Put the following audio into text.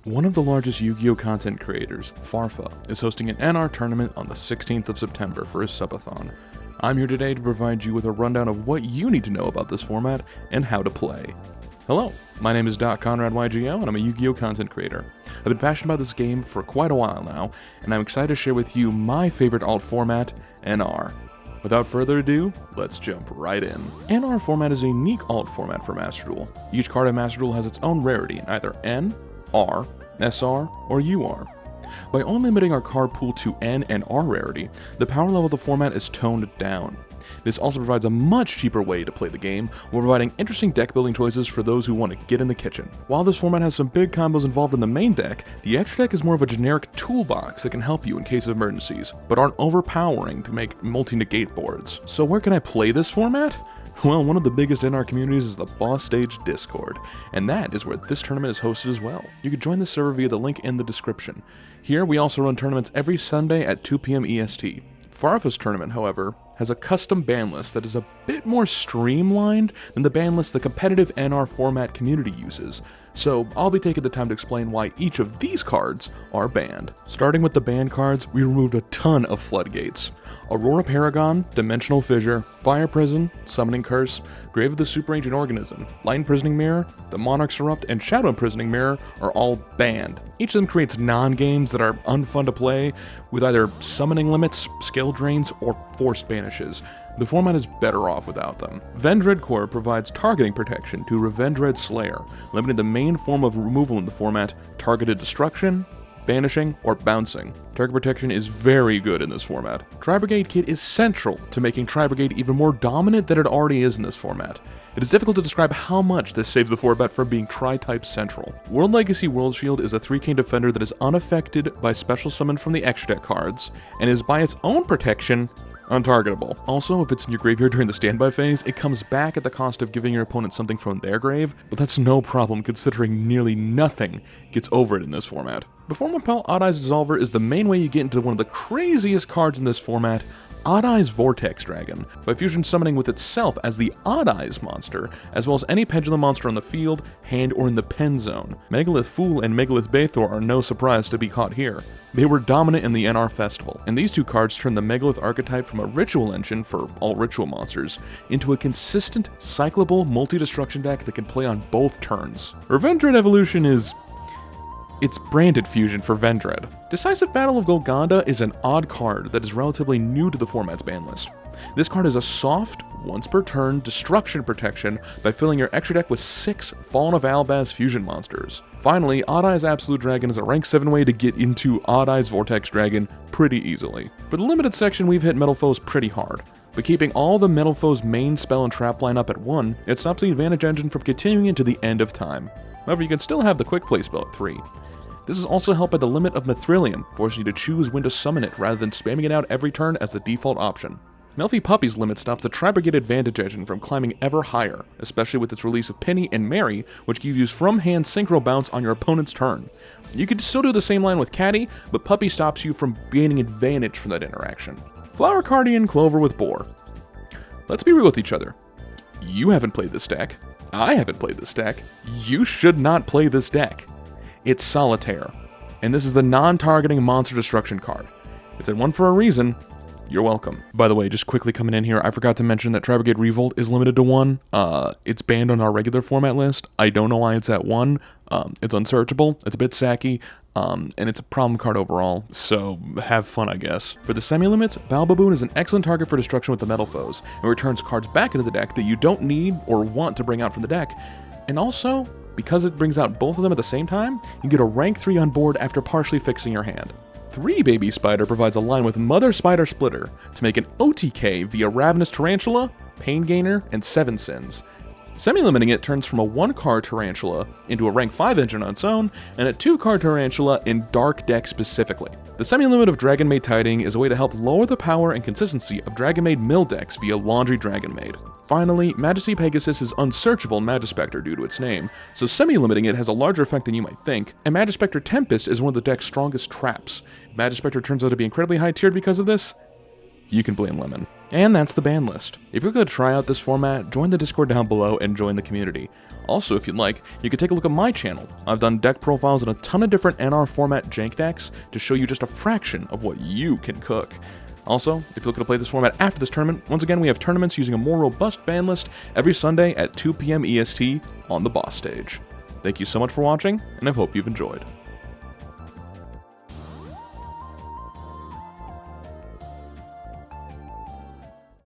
One of the largest Yu-Gi-Oh content creators, Farfa, is hosting an NR tournament on the 16th of September for his Subathon. I'm here today to provide you with a rundown of what you need to know about this format and how to play. Hello, my name is Doc Conrad Yugioh, and I'm a Yu-Gi-Oh content creator. I've been passionate about this game for quite a while now, and I'm excited to share with you my favorite alt format, NR. Without further ado, let's jump right in. NR format is a unique alt format for MasterDuel. Each card in MasterDuel has its own rarity in either N, R, SR, or UR. By only limiting our card pool to N and R rarity, the power level of the format is toned down. This also provides a much cheaper way to play the game, while providing interesting deck building choices for those who want to get in the kitchen. While this format has some big combos involved in the main deck, the extra deck is more of a generic toolbox that can help you in case of emergencies, but aren't overpowering to make multi-negate boards. So where can I play this format? Well, one of the biggest NR communities is the Boss Stage Discord, and that is where this tournament is hosted as well. You can join the server via the link in the description. Here, we also run tournaments every Sunday at 2 PM EST. Farfa's tournament, however, has a custom ban list that is a bit more streamlined than the ban list the competitive NR format community uses, so I'll be taking the time to explain why each of these cards are banned. Starting with the banned cards, we removed a ton of floodgates. Aurora Paragon, Dimensional Fissure, Fire Prison, Summoning Curse, Grave of the Super Ancient Organism, Light Imprisoning Mirror, the Monarch's Erupt, and Shadow Imprisoning Mirror are all banned. Each of them creates non-games that are unfun to play, with either summoning limits, skill drains, or forced banishes. The format is better off without them. Vendread Core provides targeting protection to Revendread Slayer, limiting the main form of removal in the format, targeted destruction, banishing, or bouncing. Target protection is very good in this format. Tri-Brigade Kit is central to making Tri-Brigade even more dominant than it already is in this format. It is difficult to describe how much this saves the format from being Tri-type central. World Legacy World Shield is a 3K defender that is unaffected by special summon from the extra deck cards, and is by its own protection, untargetable. Also, if it's in your graveyard during the standby phase, it comes back at the cost of giving your opponent something from their grave, but that's no problem considering nearly nothing gets over it in this format. Before Mapel, Odd Eyes Dissolver is the main way you get into one of the craziest cards in this format, Odd Eyes Vortex Dragon, by fusion summoning with itself as the Odd Eyes monster, as well as any pendulum monster on the field, hand, or in the pen zone. Megalith Fool and Megalith Bathor are no surprise to be caught here. They were dominant in the NR Festival, and these two cards turn the Megalith archetype from a ritual engine for all ritual monsters into a consistent, cyclable, multi-destruction deck that can play on both turns. Revendread Evolution is... it's branded fusion for Vendread. Decisive Battle of Golconda is an odd card that is relatively new to the format's ban list. This card is a soft, once per turn destruction protection by filling your extra deck with 6 Fallen of Albaz fusion monsters. Finally, Odd Eyes Absolute Dragon is a rank 7 way to get into Odd Eyes Vortex Dragon pretty easily. For the limited section, we've hit Metal Foes pretty hard, but keeping all the Metal Foes main spell and trap line up at 1, it stops the advantage engine from continuing into the end of time. However, you can still have the quick play spell at 3. This is also helped by the limit of Mithrilium, forcing you to choose when to summon it rather than spamming it out every turn as the default option. Melfi Puppy's limit stops the Tri-Brigade advantage engine from climbing ever higher, especially with its release of Penny and Mary, which gives you from-hand synchro bounce on your opponent's turn. You could still do the same line with Caddy, but Puppy stops you from gaining advantage from that interaction. Flower Cardian Clover with Boar. Let's be real with each other. You haven't played this deck. I haven't played this deck. You should not play this deck. It's Solitaire, and this is the non-targeting monster destruction card. It's in 1 for a reason. You're welcome. By the way, just quickly coming in here, I forgot to mention that Tri-Brigade Revolt is limited to 1. It's banned on our regular format list. I don't know why it's at 1. It's unsearchable, it's a bit sacky, and it's a problem card overall, so have fun, I guess. For the semi-limits, Balbaboon is an excellent target for destruction with the Metal Foes, and returns cards back into the deck that you don't need or want to bring out from the deck, and also, because it brings out both of them at the same time, you get a rank 3 on board after partially fixing your hand. 3 Baby Spider provides a line with Mother Spider Splitter to make an OTK via Ravenous Tarantula, Pain Gainer, and 7 Sins. Semi-limiting it turns from a 1-card Tarantula into a rank 5 engine on its own, and a 2-card Tarantula in Dark deck specifically. The semi-limit of Dragon Maid Tiding is a way to help lower the power and consistency of Dragon Maid mill decks via Laundry Dragon Maid. Finally, Majesty Pegasus is unsearchable in Magispector due to its name, so semi-limiting it has a larger effect than you might think, and Magispector Tempest is one of the deck's strongest traps. If Magispector turns out to be incredibly high-tiered because of this, you can blame Lemon. And that's the ban list. If you're going to try out this format, join the Discord down below and join the community. Also, if you'd like, you can take a look at my channel. I've done deck profiles in a ton of different NR format jank decks to show you just a fraction of what you can cook. Also, if you're looking to play this format after this tournament, once again we have tournaments using a more robust ban list every Sunday at 2 PM EST on the boss stage. Thank you so much for watching, and I hope you've enjoyed.